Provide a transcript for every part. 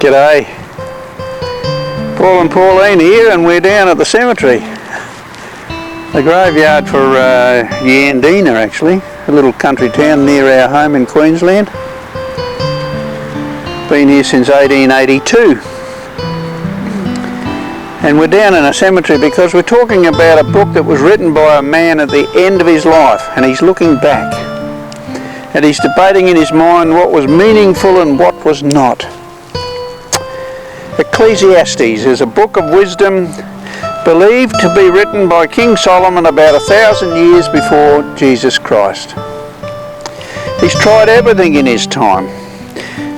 G'day, Paul and Pauline here, and we're down at the cemetery, the graveyard for Yandina, actually, a little country town near our home in Queensland. Been here since 1882. And we're down in a cemetery because we're talking about a book that was written by a man at the end of his life, and he's looking back and he's debating in his mind what was meaningful and what was not. Ecclesiastes is a book of wisdom believed to be written by King Solomon about 1,000 years before Jesus Christ. He's tried everything in his time.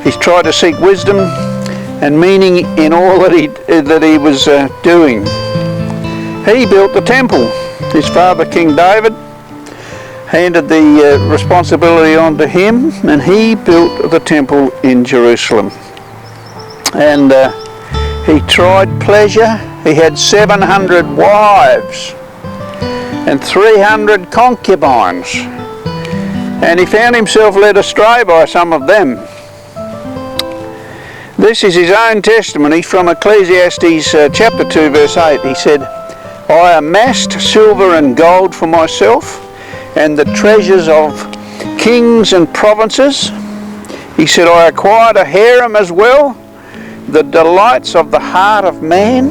He's tried to seek wisdom and meaning in all that he was doing. He built the temple. His father, King David, handed the responsibility on to him, and he built the temple in Jerusalem. And he tried pleasure. He had 700 wives and 300 concubines, and he found himself led astray by some of them. This is his own testimony from Ecclesiastes chapter 2 verse 8. He said, "I amassed silver and gold for myself and the treasures of kings and provinces." He said, "I acquired a harem as well, the delights of the heart of man."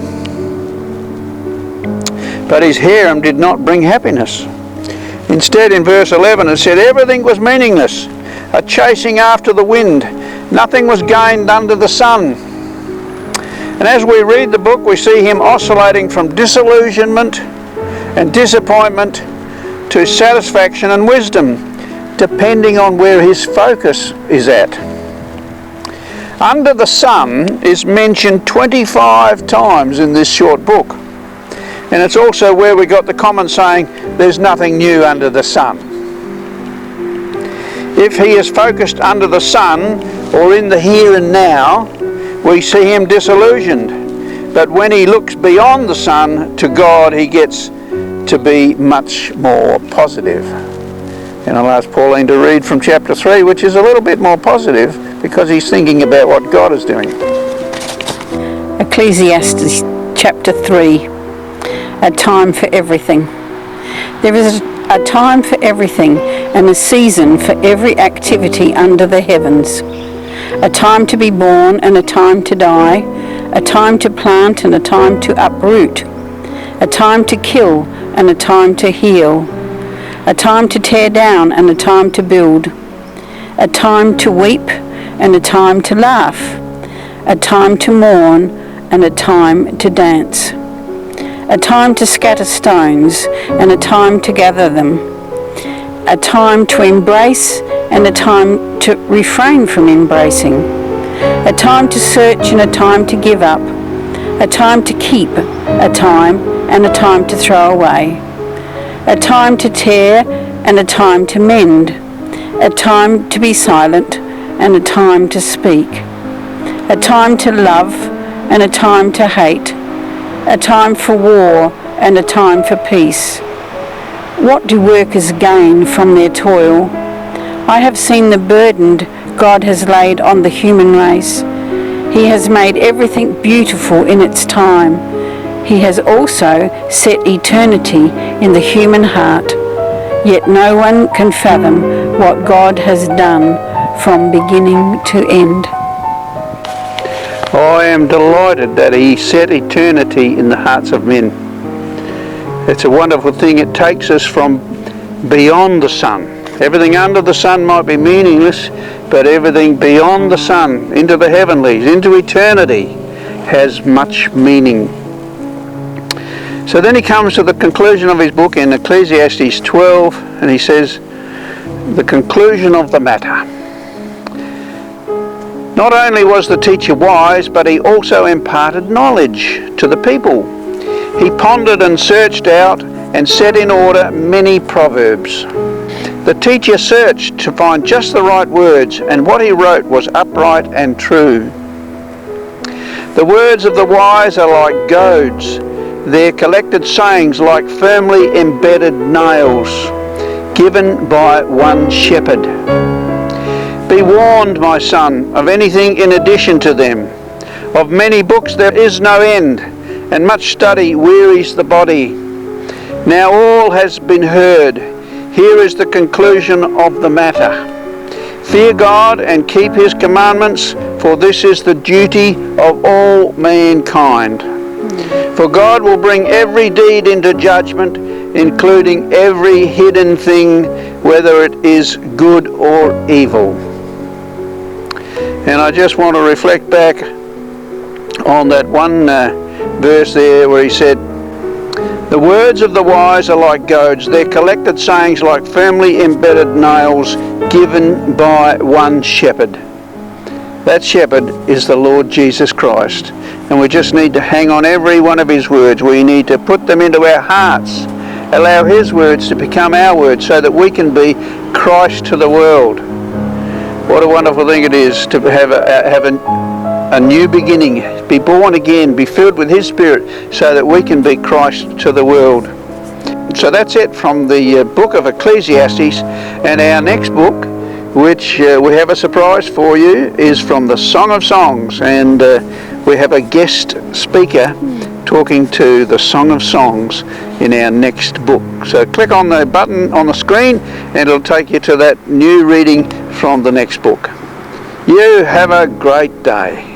But his harem did not bring happiness. Instead, in verse 11, it said, "Everything was meaningless, a chasing after the wind. Nothing was gained under the sun." And as we read the book, we see him oscillating from disillusionment and disappointment to satisfaction and wisdom, depending on where his focus is at. Under the sun is mentioned 25 times in this short book. And it's also where we got the common saying, "There's nothing new under the sun." If he is focused under the sun or in the here and now, we see him disillusioned. But when he looks beyond the sun to God, he gets to be much more positive. And I'll ask Pauline to read from chapter 3, which is a little bit more positive because he's thinking about what God is doing. Ecclesiastes chapter 3, a time for everything. There is a time for everything and a season for every activity under the heavens. A time to be born and a time to die, a time to plant and a time to uproot, a time to kill and a time to heal, a time to tear down and a time to build, a time to weep and a time to laugh, a time to mourn and a time to dance, a time to scatter stones and a time to gather them, a time to embrace and a time to refrain from embracing, a time to search and a time to give up, a time to keep, a time and a time to throw away, a time to tear and a time to mend, a time to be silent and a time to speak, a time to love and a time to hate, a time for war and a time for peace. What do workers gain from their toil? I have seen the burden God has laid on the human race. He has made everything beautiful in its time. He has also set eternity in the human heart. Yet no one can fathom what God has done from beginning to end. I am delighted that he set eternity in the hearts of men. It's a wonderful thing. It takes us from beyond the sun. Everything under the sun might be meaningless, but everything beyond the sun, into the heavenlies, into eternity, has much meaning. So then he comes to the conclusion of his book in Ecclesiastes 12, and he says, the conclusion of the matter. Not only was the teacher wise, but he also imparted knowledge to the people. He pondered and searched out and set in order many proverbs. The teacher searched to find just the right words, and what he wrote was upright and true. The words of the wise are like goads, their collected sayings like firmly embedded nails, given by one shepherd. Be warned, my son, of anything in addition to them. Of many books there is no end, and much study wearies the body. Now all has been heard. Here is the conclusion of the matter. Fear God and keep his commandments, for this is the duty of all mankind. For God will bring every deed into judgment, including every hidden thing, whether it is good or evil. And I just want to reflect back on that one verse there where he said, the words of the wise are like goads, their collected sayings like firmly embedded nails given by one shepherd. That shepherd is the Lord Jesus Christ. And we just need to hang on every one of his words. We need to put them into our hearts. Allow his words to become our words so that we can be Christ to the world. What a wonderful thing it is to have a new beginning, be born again, be filled with his Spirit so that we can be Christ to the world. So that's it from the Book of Ecclesiastes. And our next book, which we have a surprise for you, is from the Song of Songs, and we have a guest speaker talking to the Song of Songs in our next book. So click on the button on the screen and it'll take you to that new reading from the next book. You have a great day.